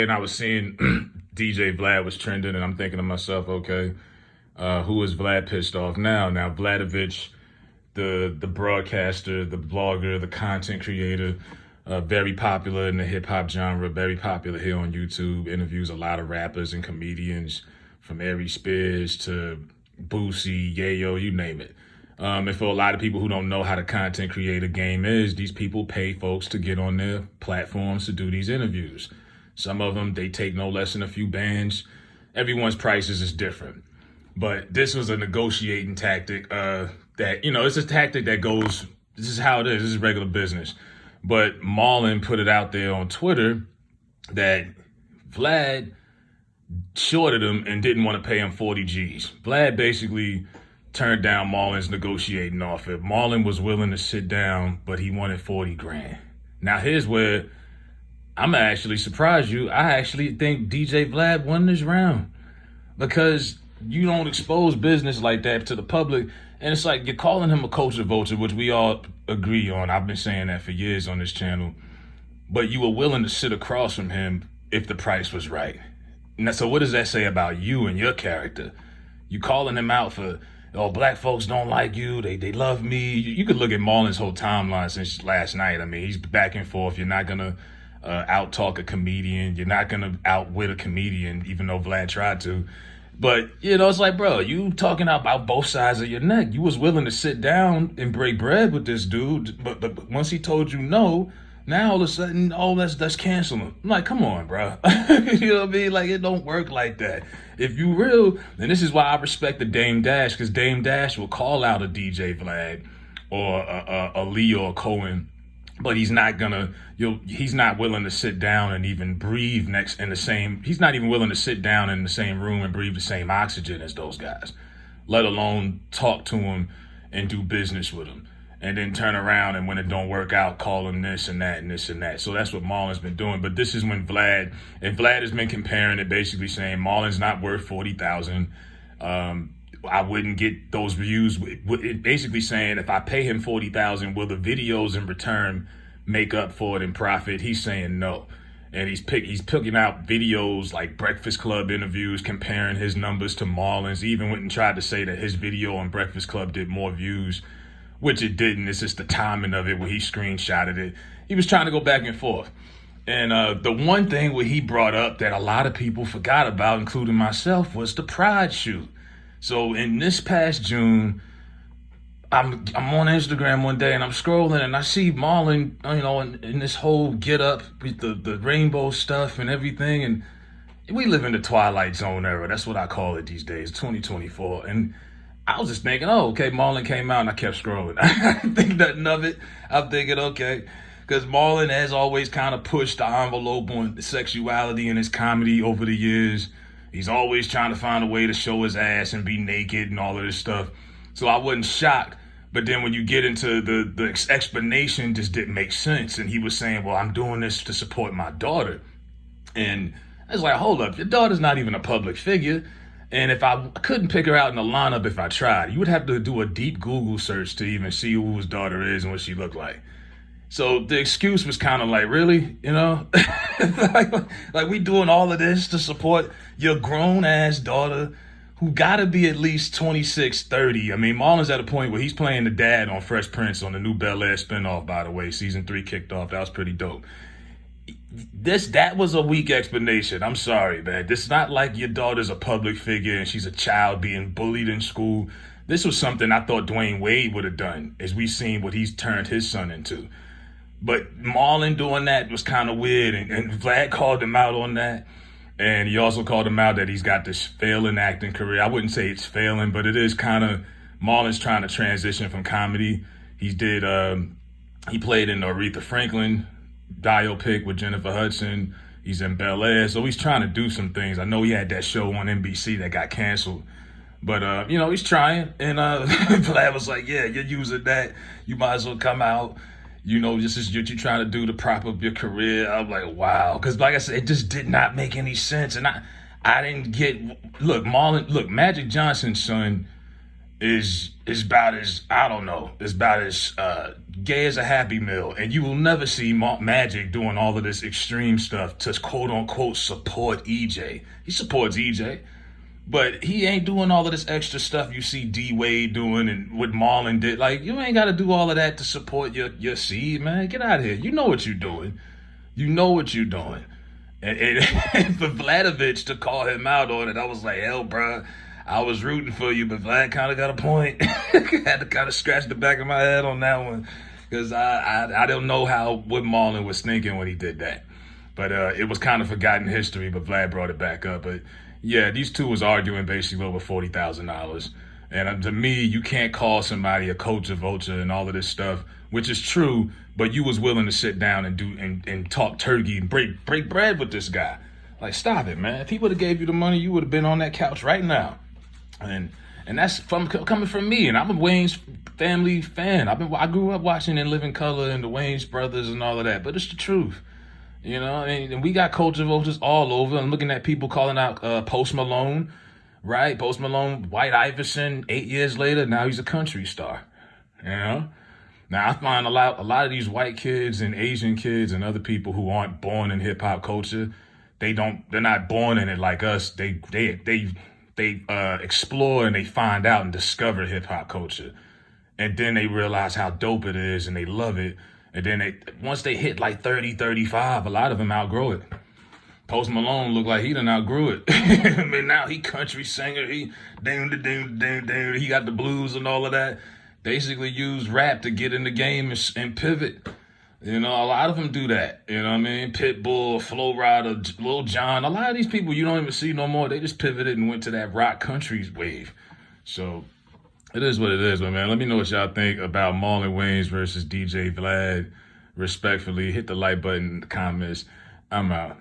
And I was seeing DJ Vlad was trending, and I'm thinking to myself, okay, who is Vlad pissed off now? Now, Vladovich, the broadcaster, the blogger, the content creator, very popular in the hip hop genre, very popular here on YouTube, interviews a lot of rappers and comedians from Ari Spears to Boosie, Yayo, you name it. And for a lot of people who don't know how the content creator game is, these people pay folks to get on their platforms to do these interviews. Some of them, they take no less than a few bands. Everyone's prices is different. But this was a negotiating tactic that, it's a tactic that goes, this is how it is. This is regular business. But Marlon put it out there on Twitter that Vlad shorted him and didn't want to pay him 40 G's. Vlad basically turned down Marlon's negotiating offer. Marlon was willing to sit down, but he wanted 40 grand. Now, here's where I'm gonna actually surprise you. I actually think DJ Vlad won this round because you don't expose business like that to the public. And it's like you're calling him a culture vulture, which we all agree on. I've been saying that for years on this channel. But you were willing to sit across from him if the price was right. And so what does that say about you and your character? You calling him out for, oh, black folks don't like you, they love me. You could look at Marlon's whole timeline since last night. I mean, he's back and forth. You're not gonna out-talk a comedian. You're not gonna outwit a comedian, even though Vlad tried to. But, it's like, bro, you talking about both sides of your neck. You was willing to sit down and break bread with this dude, but once he told you no, now all of a sudden, let's cancel him. I'm like, come on, bro. You know what I mean? Like, it don't work like that. If you real, and this is why I respect the Dame Dash, because Dame Dash will call out a DJ Vlad or a Leo Cohen, but he's not willing to sit down and even breathe he's not even willing to sit down in the same room and breathe the same oxygen as those guys, let alone talk to him and do business with him. And then turn around and when it don't work out, call him this and that and this and that. So that's what Marlon's been doing. But this is when Vlad has been comparing it, basically saying Marlon's not worth 40,000. I wouldn't get those views. Basically saying if I pay him 40,000, will the videos in return make up for it in profit? He's saying no. And he's picking out videos like Breakfast Club interviews, comparing his numbers to Marlon's. He even went and tried to say that his video on Breakfast Club did more views, which it didn't. It's just the timing of it where he screenshotted it. He was trying to go back and forth. And the one thing where he brought up that a lot of people forgot about, including myself, was the Pride shoot. So in this past June, I'm on Instagram one day and I'm scrolling and I see Marlon, in this whole get up with the rainbow stuff and everything. And we live in the Twilight Zone era. That's what I call it these days, 2024. And I was just thinking, oh, okay, Marlon came out and I kept scrolling. I didn't think nothing of it. I'm thinking, okay, because Marlon has always kind of pushed the envelope on sexuality in his comedy over the years. He's always trying to find a way to show his ass and be naked and all of this stuff. So I wasn't shocked. But then when you get into the explanation, just didn't make sense. And he was saying, well, I'm doing this to support my daughter. And I was like, hold up, your daughter's not even a public figure. And if I couldn't pick her out in the lineup if I tried, you would have to do a deep Google search to even see who his daughter is and what she looked like. So the excuse was kind of like, really, like we doing all of this to support your grown ass daughter who gotta be at least 26, 30. I mean, Marlon's at a point where he's playing the dad on Fresh Prince on the new Bel Air spinoff, by the way. Season 3 kicked off. That was pretty dope. That was a weak explanation. I'm sorry, man. This is not like your daughter's a public figure and she's a child being bullied in school. This was something I thought Dwayne Wade would have done, as we've seen what he's turned his son into. But Marlon doing that was kind of weird, and Vlad called him out on that. And he also called him out that he's got this failing acting career. I wouldn't say it's failing, but it is kind of, Marlon's trying to transition from comedy. He played in Aretha Franklin biopic with Jennifer Hudson. He's in Bel Air, so he's trying to do some things. I know he had that show on NBC that got canceled, but he's trying. And Vlad was like, "Yeah, you're using that. You might as well come out. This is what you're trying to do to prop up your career." I'm like, wow, because like I said, it just did not make any sense, and I didn't get. Look, Magic Johnson's son is about as, I don't know, is about as gay as a Happy Meal, and you will never see Magic doing all of this extreme stuff to quote unquote support EJ. He supports EJ, but he ain't doing all of this extra stuff you see D Wade doing and what Marlon did. Like, you ain't got to do all of that to support your seed, man. Get out of here. You know what you're doing. You know what you're doing. And for Vladovich to call him out on it, I was like, hell, bro, I was rooting for you, but Vlad kind of got a point. Had to kind of scratch the back of my head on that one, because I don't know what Marlon was thinking when he did that. But it was kind of forgotten history, but Vlad brought it back up. But yeah, these two was arguing basically over $40,000. And to me, you can't call somebody a culture vulture and all of this stuff, which is true, but you was willing to sit down and talk turkey and break bread with this guy. Like, stop it, man. If he would have gave you the money, you would have been on that couch right now. And that's coming from me, and I'm a Wayans family fan. I grew up watching In Living Color and the Wayans brothers and all of that, but it's the truth. You know, and we got culture vultures all over. I'm looking at people calling out Post Malone, right? Post Malone, White Iverson, 8 years later, now he's a country star. You know? Now I find a lot of these white kids and Asian kids and other people who aren't born in hip hop culture, they're not born in it like us. They explore and they find out and discover hip hop culture. And then they realize how dope it is and they love it. And then once they hit like 30, 35, a lot of them outgrow it. Post Malone looked like he done outgrew it. I mean, now he country singer. He got the blues and all of that. Basically use rap to get in the game and pivot. You know, a lot of them do that. You know what I mean? Pitbull, Flo Rida, Lil Jon. A lot of these people you don't even see no more. They just pivoted and went to that rock country wave. So it is what it is, but man, let me know what y'all think about Marlon Wayans versus DJ Vlad. Respectfully, hit the like button in the comments. I'm out.